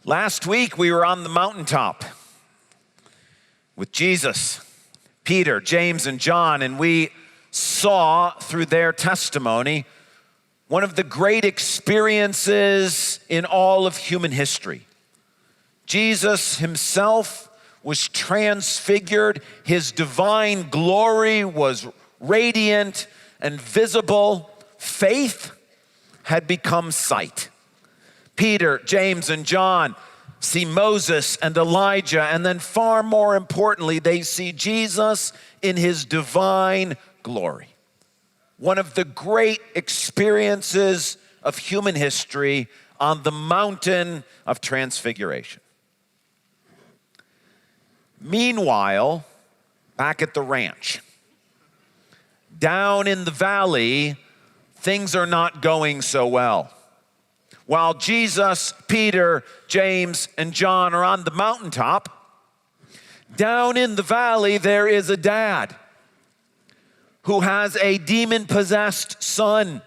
Last week, we were on the mountaintop with Jesus, Peter, James, and John, and we saw through their testimony one of the great experiences in all of human history. Jesus himself was transfigured. His divine glory was radiant and visible. Faith had become sight. Peter, James, and John see Moses and Elijah, and then far more importantly, they see Jesus in his divine glory. One of the great experiences of human history on the mountain of transfiguration. Meanwhile, back at the ranch, down in the valley, things are not going so well. While Jesus, Peter, James, and John are on the mountaintop, down in the valley there is a dad who has a demon-possessed son.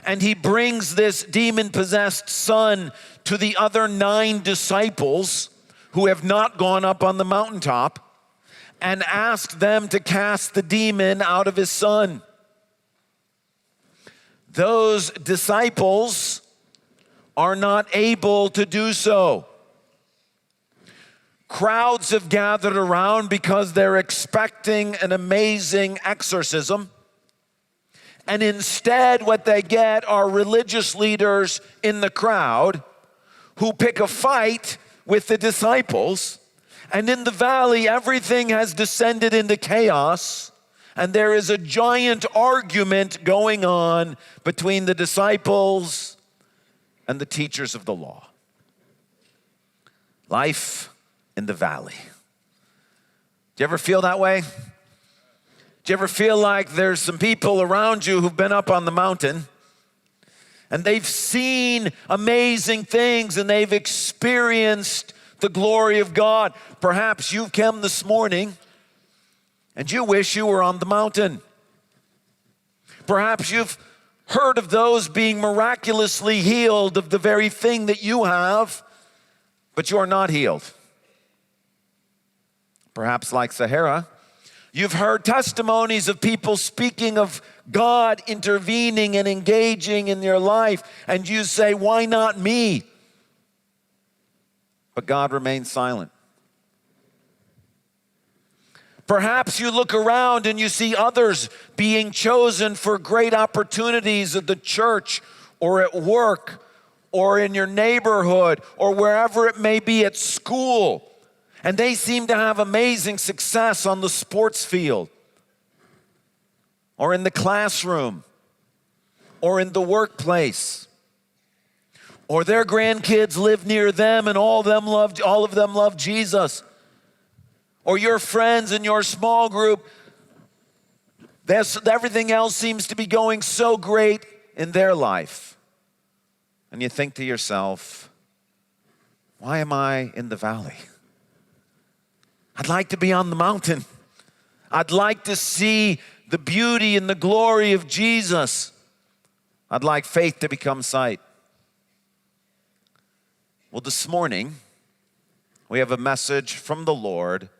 And he brings this demon-possessed son to the other 9 disciples who have not gone up on the mountaintop and asked them to cast the demon out of his son. Those disciples are not able to do so. Crowds have gathered around because they're expecting an amazing exorcism. And instead, what they get are religious leaders in the crowd who pick a fight with the disciples. And in the valley, everything has descended into chaos. And there is a giant argument going on between the disciples and the teachers of the law. Life in the valley. Do you ever feel that way? Do you ever feel like there's some people around you who've been up on the mountain and they've seen amazing things and they've experienced the glory of God? Perhaps you've come this morning and you wish you were on the mountain. Perhaps you've heard of those being miraculously healed of the very thing that you have, but you are not healed. Perhaps like Sahara, you've heard testimonies of people speaking of God intervening and engaging in your life, and you say, why not me? But God remains silent. Perhaps you look around and you see others being chosen for great opportunities at the church or at work or in your neighborhood or wherever it may be, at school. And they seem to have amazing success on the sports field or in the classroom or in the workplace. Or their grandkids live near them and all of them love Jesus. Or your friends in your small group, everything else seems to be going so great in their life. And you think to yourself, why am I in the valley? I'd like to be on the mountain. I'd like to see the beauty and the glory of Jesus. I'd like faith to become sight. Well, this morning, we have a message from the Lord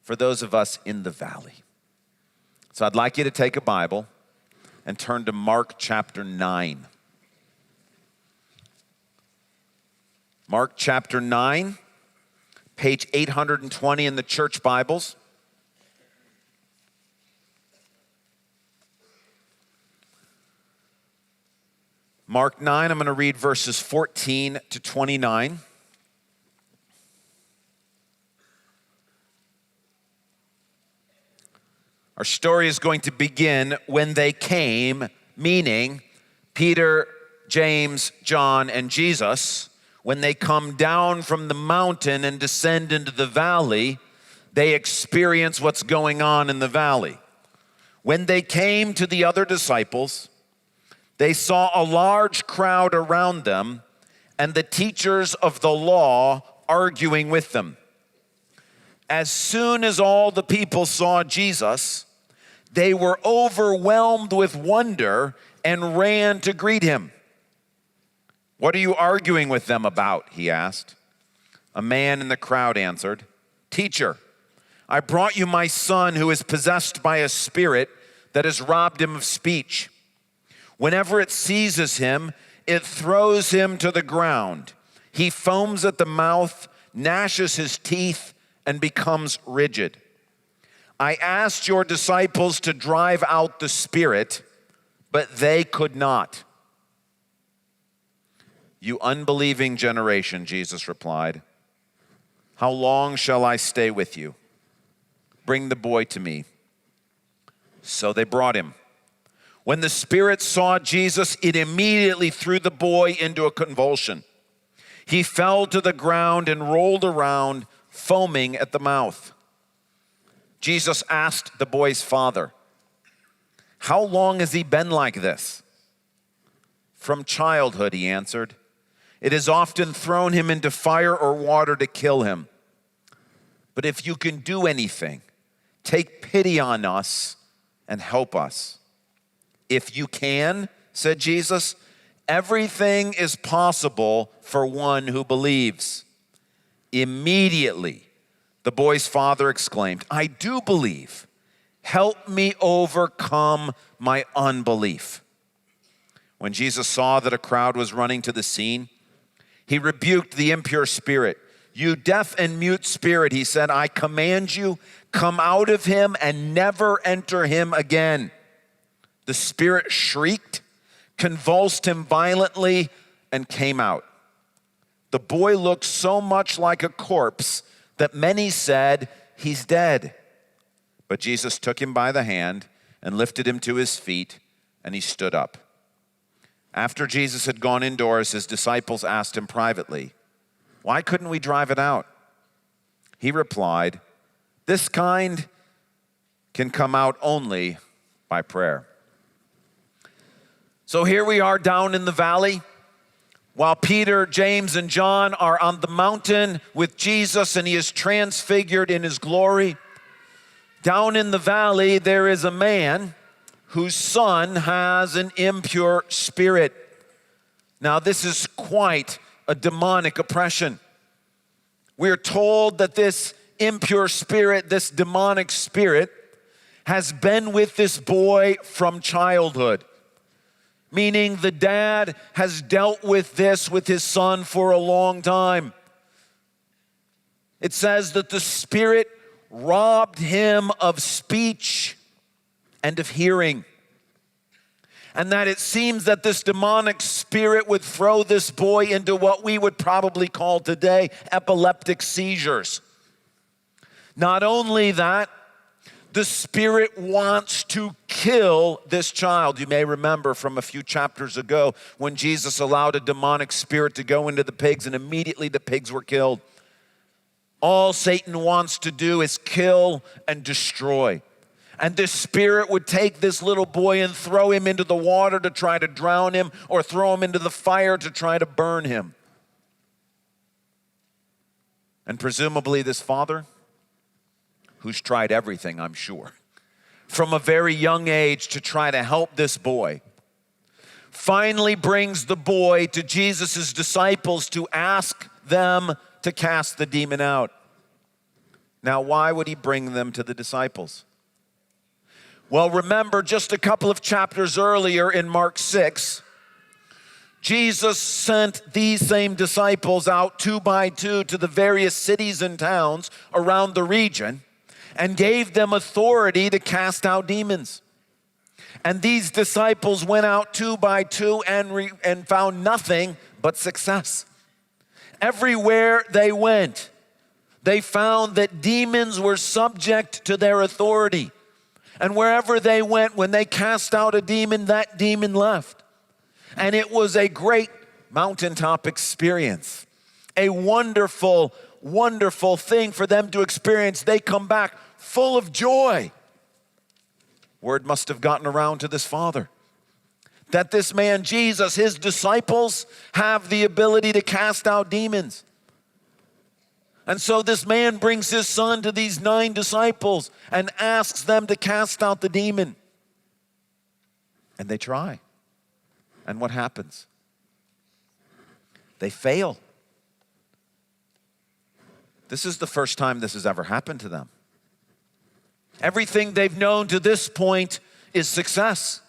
for those of us in the valley. So I'd like you to take a Bible and turn to Mark chapter 9. Mark chapter 9, page 820 in the church Bibles. Mark 9, I'm going to read verses 14 to 29. Our story is going to begin when they came, meaning Peter, James, John, and Jesus. When they come down from the mountain and descend into the valley, they experience what's going on in the valley. When they came to the other disciples, they saw a large crowd around them and the teachers of the law arguing with them. As soon as all the people saw Jesus, they were overwhelmed with wonder and ran to greet him. "What are you arguing with them about?" he asked. A man in the crowd answered, "Teacher, I brought you my son who is possessed by a spirit that has robbed him of speech. Whenever it seizes him, it throws him to the ground. He foams at the mouth, gnashes his teeth, and becomes rigid. I asked your disciples to drive out the spirit, but they could not." "You unbelieving generation," Jesus replied, "how long shall I stay with you? Bring the boy to me." So they brought him. When the spirit saw Jesus, it immediately threw the boy into a convulsion. He fell to the ground and rolled around, foaming at the mouth. Jesus asked the boy's father, "How long has he been like this?" "From childhood," he answered. "It has often thrown him into fire or water to kill him. But if you can do anything, take pity on us and help us." "If you can," said Jesus, "everything is possible for one who believes." Immediately, the boy's father exclaimed, "I do believe. Help me overcome my unbelief." When Jesus saw that a crowd was running to the scene, he rebuked the impure spirit. "You deaf and mute spirit," he said, "I command you, come out of him and never enter him again." The spirit shrieked, convulsed him violently, and came out. The boy looked so much like a corpse that many said, "He's dead." But Jesus took him by the hand and lifted him to his feet, and he stood up. After Jesus had gone indoors, his disciples asked him privately, "Why couldn't we drive it out?" He replied, "This kind can come out only by prayer." So here we are down in the valley, while Peter, James, and John are on the mountain with Jesus, and he is transfigured in his glory. Down in the valley, there is a man whose son has an impure spirit. Now, this is quite a demonic oppression. We are told that this impure spirit, this demonic spirit, has been with this boy from childhood, meaning the dad has dealt with this with his son for a long time. It says that the spirit robbed him of speech and of hearing, and that it seems that this demonic spirit would throw this boy into what we would probably call today epileptic seizures. Not only that, the spirit wants to kill this child. You may remember from a few chapters ago when Jesus allowed a demonic spirit to go into the pigs, and immediately the pigs were killed. All Satan wants to do is kill and destroy. And this spirit would take this little boy and throw him into the water to try to drown him, or throw him into the fire to try to burn him. And presumably this father, who's tried everything, I'm sure, from a very young age to try to help this boy, finally brings the boy to Jesus' disciples to ask them to cast the demon out. Now, why would he bring them to the disciples? Well, remember just a couple of chapters earlier in Mark 6, Jesus sent these same disciples out 2 by 2 to the various cities and towns around the region and gave them authority to cast out demons. And these disciples went out 2 by 2 and found nothing but success. Everywhere they went, they found that demons were subject to their authority. And wherever they went, when they cast out a demon, that demon left. And it was a great mountaintop experience. A wonderful, wonderful thing for them to experience. They come back full of joy. Word must have gotten around to this father that this man Jesus, his disciples, have the ability to cast out demons. And so this man brings his son to these 9 disciples and asks them to cast out the demon. And they try. And what happens? They fail. This is the first time this has ever happened to them. Everything they've known to this point is success.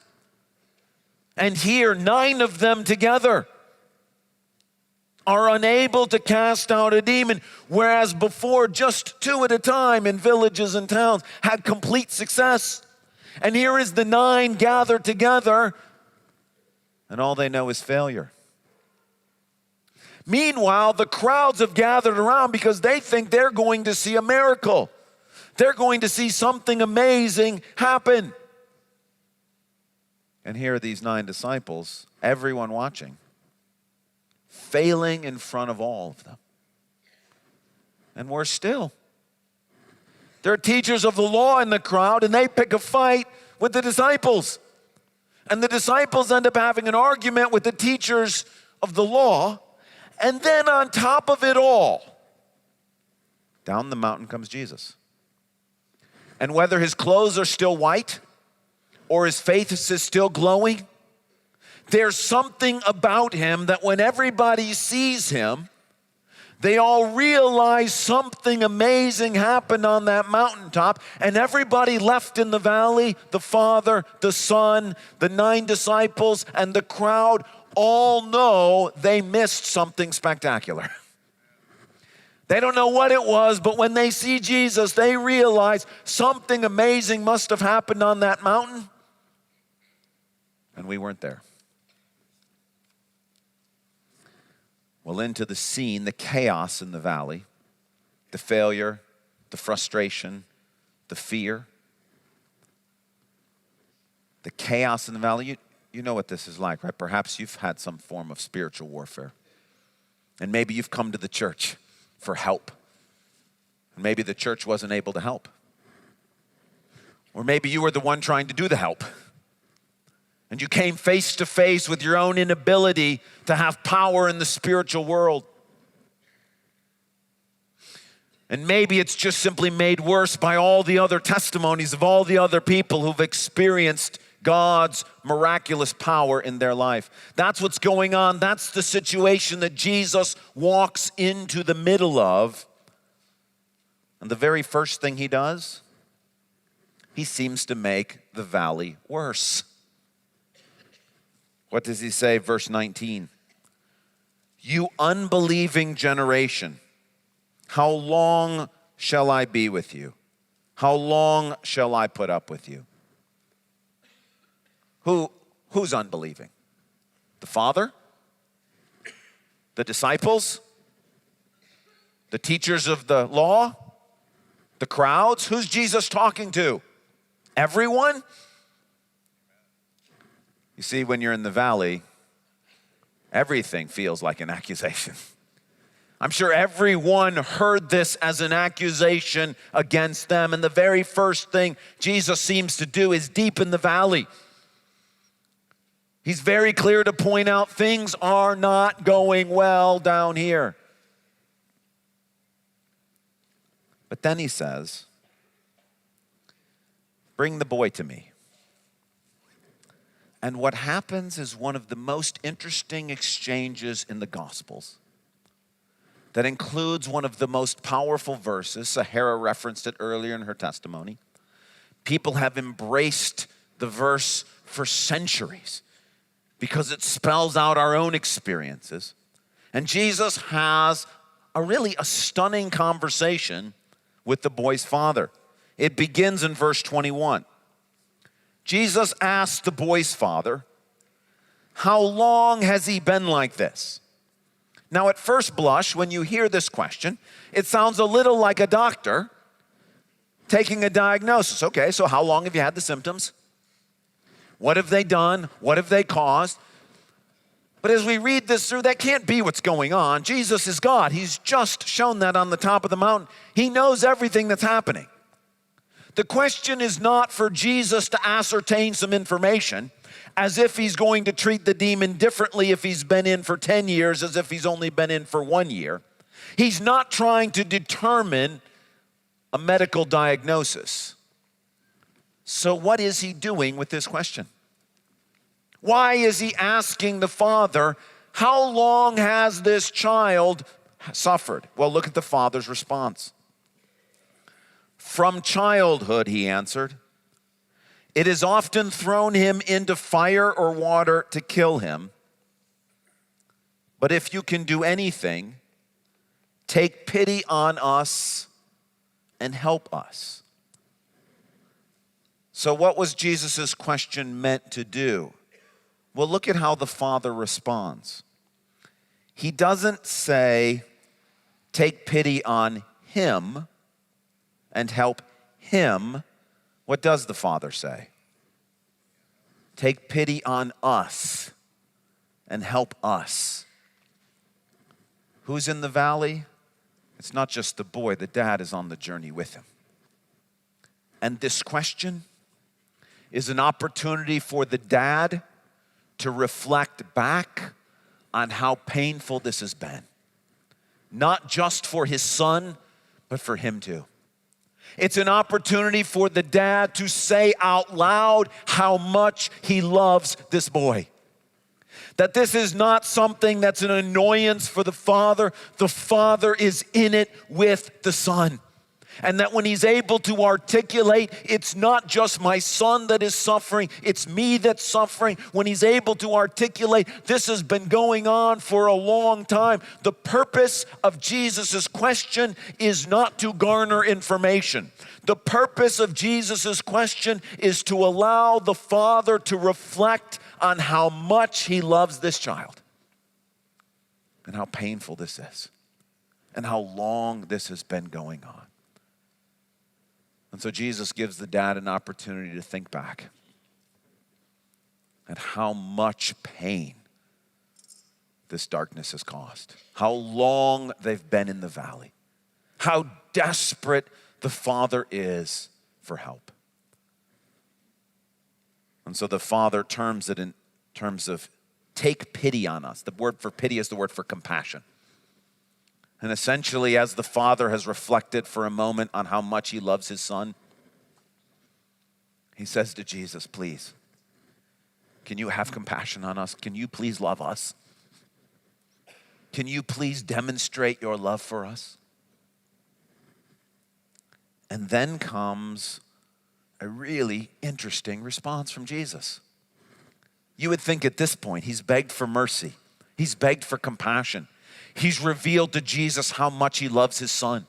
And here, 9 of them together are unable to cast out a demon, whereas before, just 2 at a time in villages and towns had complete success. And here is the 9 gathered together, and all they know is failure. Meanwhile, the crowds have gathered around because they think they're going to see a miracle. They're going to see something amazing happen. And here are these 9 disciples, everyone watching, failing in front of all of them. And worse still, there are teachers of the law in the crowd, and they pick a fight with the disciples. And the disciples end up having an argument with the teachers of the law. And then on top of it all, down the mountain comes Jesus. And whether his clothes are still white or his face is still glowing, there's something about him that when everybody sees him, they all realize something amazing happened on that mountaintop, and everybody left in the valley, the Father, the Son, the 9 disciples, and the crowd all know they missed something spectacular. They don't know what it was, but when they see Jesus, they realize something amazing must have happened on that mountain, and we weren't there. Well, into the scene, the chaos in the valley, the failure, the frustration, the fear. The chaos in the valley, you know what this is like, right? Perhaps you've had some form of spiritual warfare. And maybe you've come to the church for help. And maybe the church wasn't able to help. Or maybe you were the one trying to do the help. And you came face to face with your own inability to have power in the spiritual world. And maybe it's just simply made worse by all the other testimonies of all the other people who've experienced God's miraculous power in their life. That's what's going on. That's the situation that Jesus walks into the middle of. And the very first thing he does, he seems to make the valley worse. What does he say? Verse 19. You unbelieving generation, how long shall I be with you? How long shall I put up with you? Who's unbelieving? The Father? The disciples? The teachers of the law? The crowds? Who's Jesus talking to? Everyone? You see, when you're in the valley, everything feels like an accusation. I'm sure everyone heard this as an accusation against them. And the very first thing Jesus seems to do is deepen the valley. He's very clear to point out things are not going well down here. But then he says, bring the boy to me. And what happens is one of the most interesting exchanges in the Gospels that includes one of the most powerful verses. Sahara referenced it earlier in her testimony. People have embraced the verse for centuries because it spells out our own experiences. And Jesus has a really stunning conversation with the boy's father. It begins in verse 21. Jesus asked the boy's father, how long has he been like this? Now, at first blush, when you hear this question, it sounds a little like a doctor taking a diagnosis. Okay, so how long have you had the symptoms? What have they done? What have they caused? But as we read this through, that can't be what's going on. Jesus is God. He's just shown that on the top of the mountain. He knows everything that's happening. The question is not for Jesus to ascertain some information as if he's going to treat the demon differently if he's been in for 10 years as if he's only been in for 1 year. He's not trying to determine a medical diagnosis. So what is he doing with this question? Why is he asking the father, How long has this child suffered? Well, look at the father's response. From childhood, he answered. It has often thrown him into fire or water to kill him. But if you can do anything, take pity on us and help us. So what was Jesus' question meant to do? Well, look at how the Father responds. He doesn't say, take pity on him and help him. What does the Father say? Take pity on us and help us. Who's in the valley? It's not just the boy. The dad is on the journey with him. And this question is an opportunity for the dad to reflect back on how painful this has been. Not just for his son, but for him too. It's an opportunity for the dad to say out loud how much he loves this boy. That this is not something that's an annoyance for the father. The father is in it with the son. And that when he's able to articulate, it's not just my son that is suffering, it's me that's suffering. When he's able to articulate, this has been going on for a long time. The purpose of Jesus' question is not to garner information. The purpose of Jesus' question is to allow the father to reflect on how much he loves this child and how painful this is and how long this has been going on. And so Jesus gives the dad an opportunity to think back at how much pain this darkness has caused, how long they've been in the valley, how desperate the father is for help. And so the father terms it in terms of take pity on us. The word for pity is the word for compassion. And essentially, as the father has reflected for a moment on how much he loves his son, he says to Jesus, please, can you have compassion on us? Can you please love us? Can you please demonstrate your love for us? And then comes a really interesting response from Jesus. You would think at this point, he's begged for mercy. He's begged for compassion. He's revealed to Jesus how much he loves his son.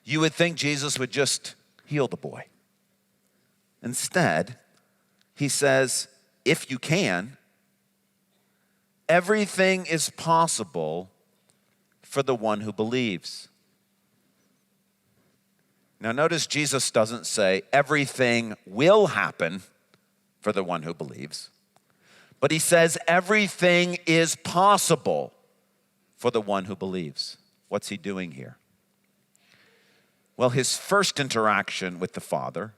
You would think Jesus would just heal the boy. Instead, he says, if you can, everything is possible for the one who believes. Now notice Jesus doesn't say everything will happen for the one who believes, but he says everything is possible for the one who believes. What's he doing here? Well, his first interaction with the Father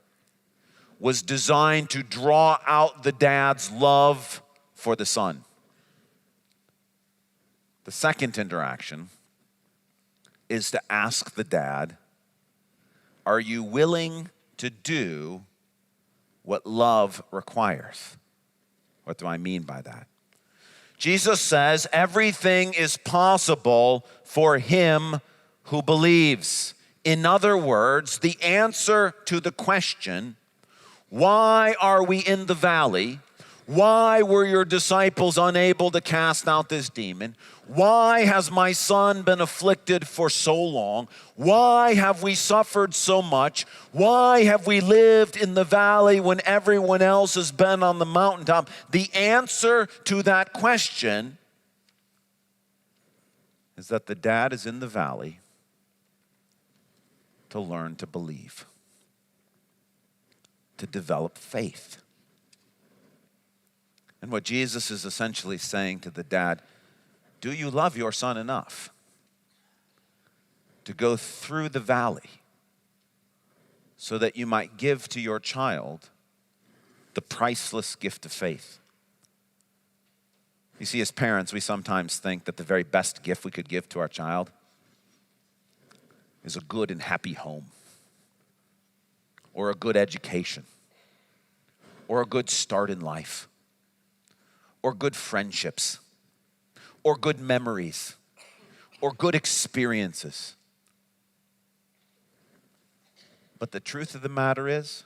was designed to draw out the dad's love for the son. The second interaction is to ask the dad, are you willing to do what love requires? What do I mean by that? Jesus says everything is possible for him who believes. In other words, the answer to the question, why are we in the valley? Why were your disciples unable to cast out this demon? Why has my son been afflicted for so long? Why have we suffered so much? Why have we lived in the valley when everyone else has been on the mountaintop? The answer to that question is that the dad is in the valley to learn to believe, to develop faith. And what Jesus is essentially saying to the dad, do you love your son enough to go through the valley so that you might give to your child the priceless gift of faith? You see, as parents, we sometimes think that the very best gift we could give to our child is a good and happy home, or a good education, or a good start in life, or good friendships, or good memories or good experiences. But the truth of the matter is,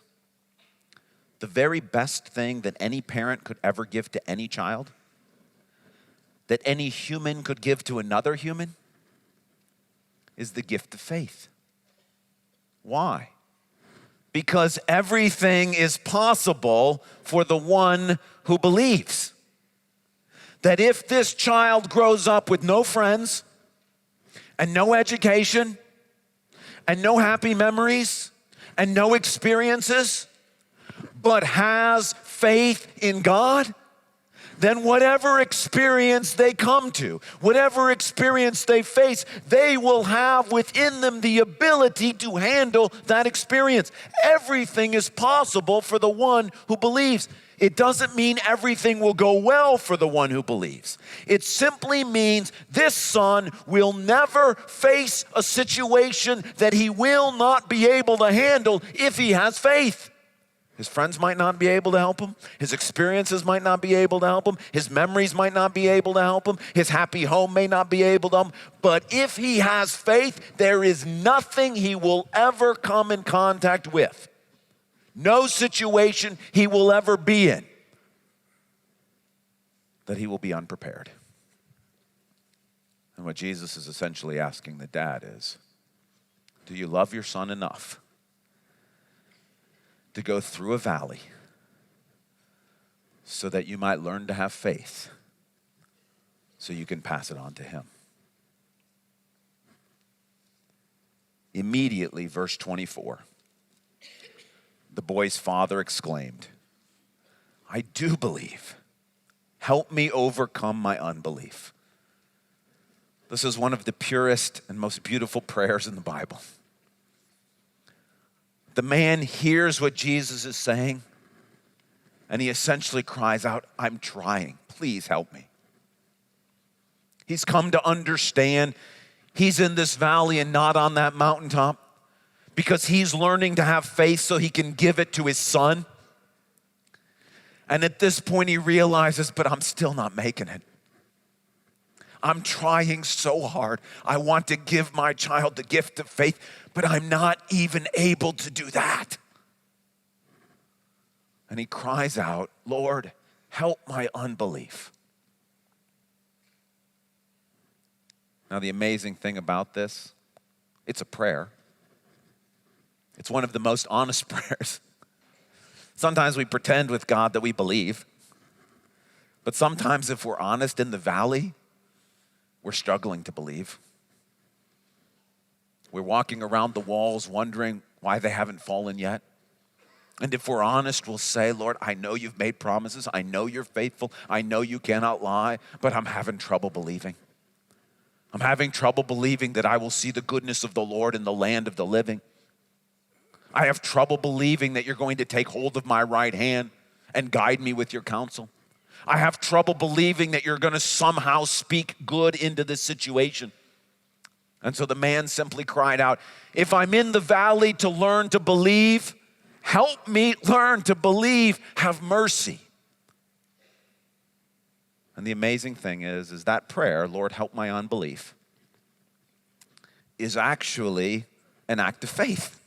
the very best thing that any parent could ever give to any child, that any human could give to another human, is the gift of faith. Why? Because everything is possible for the one who believes. That if this child grows up with no friends and no education and no happy memories and no experiences, but has faith in God, then whatever experience they come to, whatever experience they face, they will have within them the ability to handle that experience. Everything is possible for the one who believes. It doesn't mean everything will go well for the one who believes. It simply means this son will never face a situation that he will not be able to handle if he has faith. His friends might not be able to help him. His experiences might not be able to help him. His memories might not be able to help him. His happy home may not be able to help him. But if he has faith, there is nothing he will ever come in contact with. No situation he will ever be in that he will be unprepared. And what Jesus is essentially asking the dad is, do you love your son enough to go through a valley so that you might learn to have faith so you can pass it on to him? Immediately, verse 24, the boy's father exclaimed, I do believe. Help me overcome my unbelief. This is one of the purest and most beautiful prayers in the Bible. The man hears what Jesus is saying, and he essentially cries out, I'm trying. Please help me. He's come to understand he's in this valley and not on that mountaintop because he's learning to have faith so he can give it to his son. And at this point he realizes, but I'm still not making it. I'm trying so hard. I want to give my child the gift of faith, but I'm not even able to do that. And he cries out, Lord, help my unbelief. Now, the amazing thing about this, it's a prayer. It's one of the most honest prayers. Sometimes we pretend with God that we believe, but sometimes if we're honest in the valley, we're struggling to believe. We're walking around the walls wondering why they haven't fallen yet. And if we're honest, we'll say, Lord, I know you've made promises. I know you're faithful. I know you cannot lie, but I'm having trouble believing. I'm having trouble believing that I will see the goodness of the Lord in the land of the living. I have trouble believing that you're going to take hold of my right hand and guide me with your counsel. I have trouble believing that you're going to somehow speak good into this situation. And so the man simply cried out, if I'm in the valley to learn to believe, help me learn to believe, have mercy. And the amazing thing is that prayer, Lord, help my unbelief, is actually an act of faith.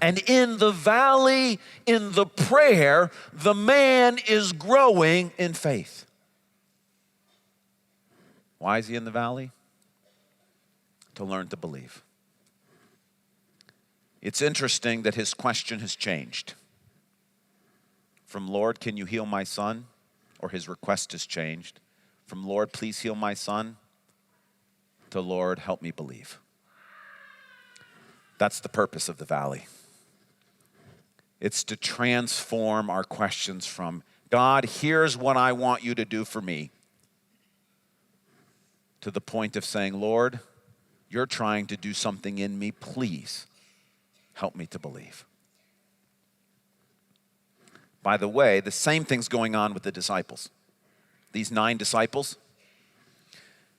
And in the valley, in the prayer, the man is growing in faith. Why is he in the valley? To learn to believe. It's interesting that his question has changed. From Lord, can you heal my son? Or his request has changed. From Lord, please heal my son, to Lord, help me believe. That's the purpose of the valley. It's to transform our questions from, God, here's what I want you to do for me, to the point of saying, Lord, you're trying to do something in me. Please help me to believe. By the way, the same thing's going on with the disciples. These 9 disciples,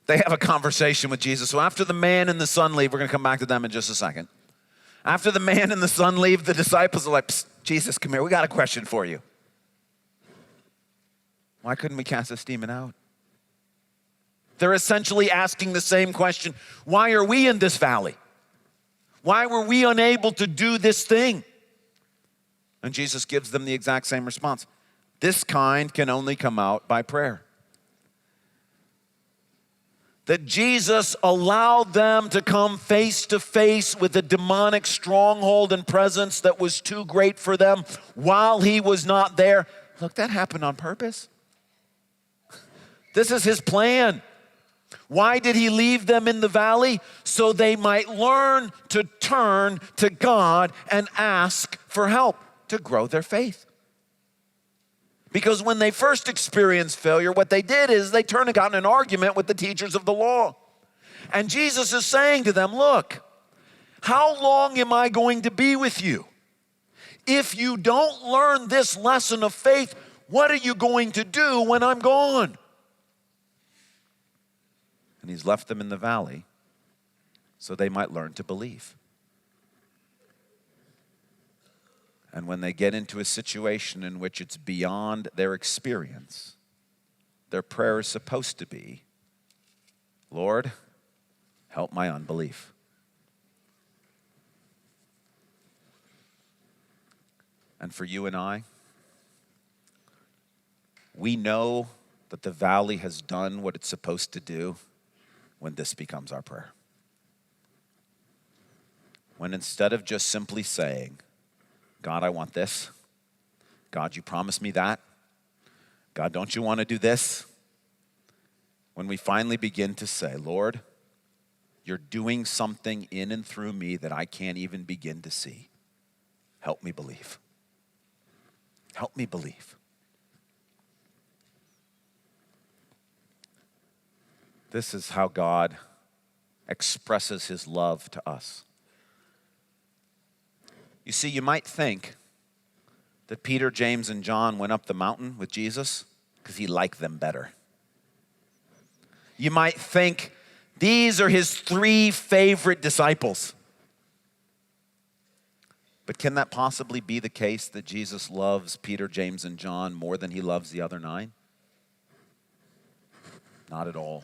they have a conversation with Jesus. So after the man and the son leave, we're going to come back to them in just a second. After the man and the son leave, the disciples are like, Jesus, come here. We got a question for you. Why couldn't we cast this demon out? They're essentially asking the same question. Why are we in this valley? Why were we unable to do this thing? And Jesus gives them the exact same response. This kind can only come out by prayer. That Jesus allowed them to come face to face with a demonic stronghold and presence that was too great for them while he was not there. Look, that happened on purpose. This is his plan. Why did he leave them in the valley? So they might learn to turn to God and ask for help to grow their faith. Because when they first experienced failure, what they did is they turned and got in an argument with the teachers of the law. And Jesus is saying to them, look, how long am I going to be with you? If you don't learn this lesson of faith, what are you going to do when I'm gone? And he's left them in the valley so they might learn to believe. And when they get into a situation in which it's beyond their experience, their prayer is supposed to be, Lord, help my unbelief. And for you and I, we know that the valley has done what it's supposed to do when this becomes our prayer. When instead of just simply saying, God, I want this. God, you promised me that. God, don't you want to do this? When we finally begin to say, Lord, you're doing something in and through me that I can't even begin to see. Help me believe. Help me believe. This is how God expresses his love to us. You see, you might think that Peter, James, and John went up the mountain with Jesus because he liked them better. You might think these are his 3 favorite disciples. But can that possibly be the case that Jesus loves Peter, James, and John more than he loves the other 9? Not at all.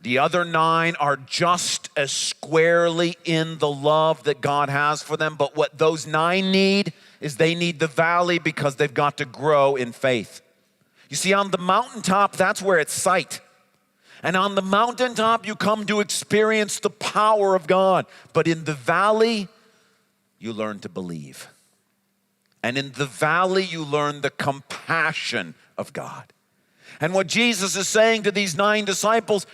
The other 9 are just as squarely in the love that God has for them. But what those 9 need is they need the valley because they've got to grow in faith. You see, on the mountaintop, that's where it's sight. And on the mountaintop, you come to experience the power of God. But in the valley, you learn to believe. And in the valley, you learn the compassion of God. And what Jesus is saying to these 9 disciples,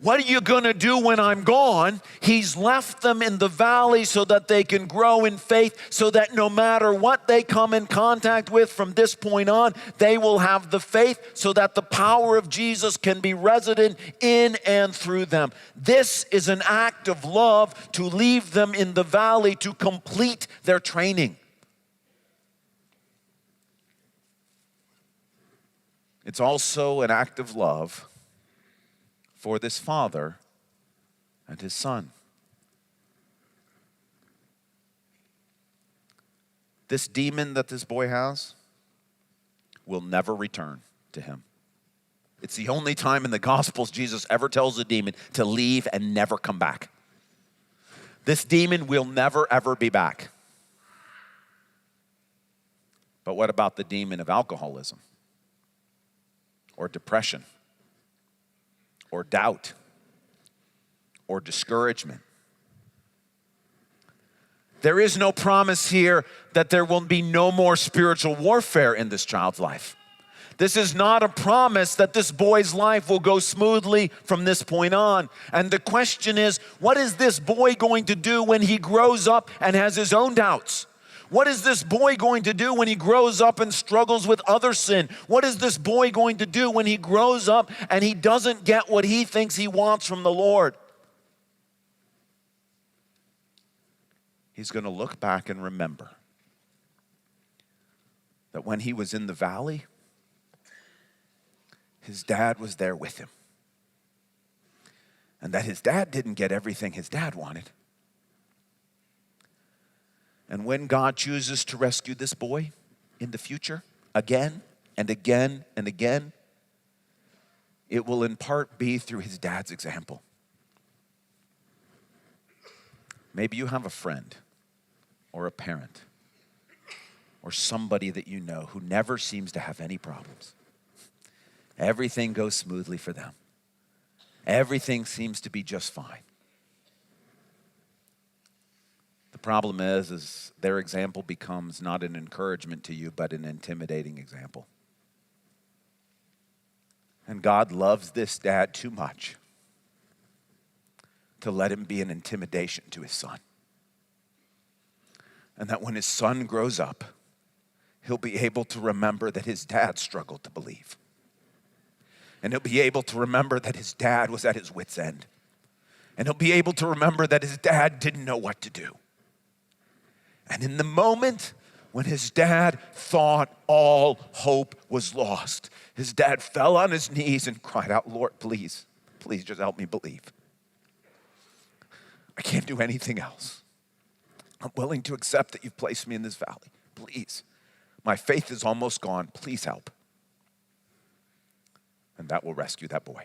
what are you going to do when I'm gone? He's left them in the valley so that they can grow in faith, so that no matter what they come in contact with from this point on, they will have the faith so that the power of Jesus can be resident in and through them. This is an act of love to leave them in the valley to complete their training. It's also an act of love for this father and his son. This demon that this boy has will never return to him. It's the only time in the Gospels Jesus ever tells a demon to leave and never come back. This demon will never, ever be back. But what about the demon of alcoholism or depression? Or doubt, or discouragement? There is no promise here that there will be no more spiritual warfare in this child's life. This is not a promise that this boy's life will go smoothly from this point on. And the question is, what is this boy going to do when he grows up and has his own doubts? What is this boy going to do when he grows up and struggles with other sin? What is this boy going to do when he grows up and he doesn't get what he thinks he wants from the Lord? He's going to look back and remember that when he was in the valley, his dad was there with him. And that his dad didn't get everything his dad wanted. And when God chooses to rescue this boy in the future, again and again and again, it will in part be through his dad's example. Maybe you have a friend or a parent or somebody that you know who never seems to have any problems. Everything goes smoothly for them. Everything seems to be just fine. The problem is their example becomes not an encouragement to you, but an intimidating example. And God loves this dad too much to let him be an intimidation to his son. And that when his son grows up, he'll be able to remember that his dad struggled to believe. And he'll be able to remember that his dad was at his wit's end. And he'll be able to remember that his dad didn't know what to do. And in the moment when his dad thought all hope was lost, his dad fell on his knees and cried out, Lord, please, please just help me believe. I can't do anything else. I'm willing to accept that you've placed me in this valley. Please. My faith is almost gone. Please help. And that will rescue that boy.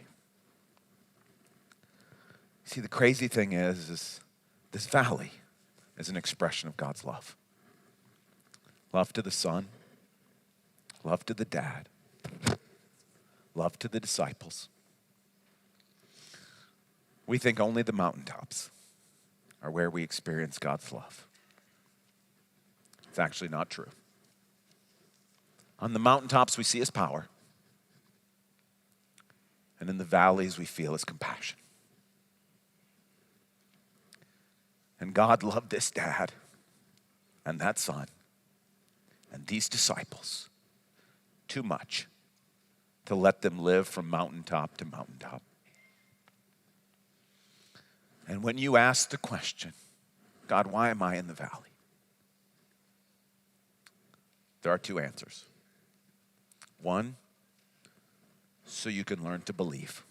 See, the crazy thing is this valley is an expression of God's love. Love to the son, love to the dad, love to the disciples. We think only the mountaintops are where we experience God's love. It's actually not true. On the mountaintops, we see his power. And in the valleys, we feel his compassion. And God loved this dad and that son and these disciples too much to let them live from mountaintop to mountaintop. And when you ask the question, God, why am I in the valley? There are two answers. One, so you can learn to believe.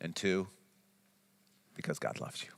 And two, because God loves you.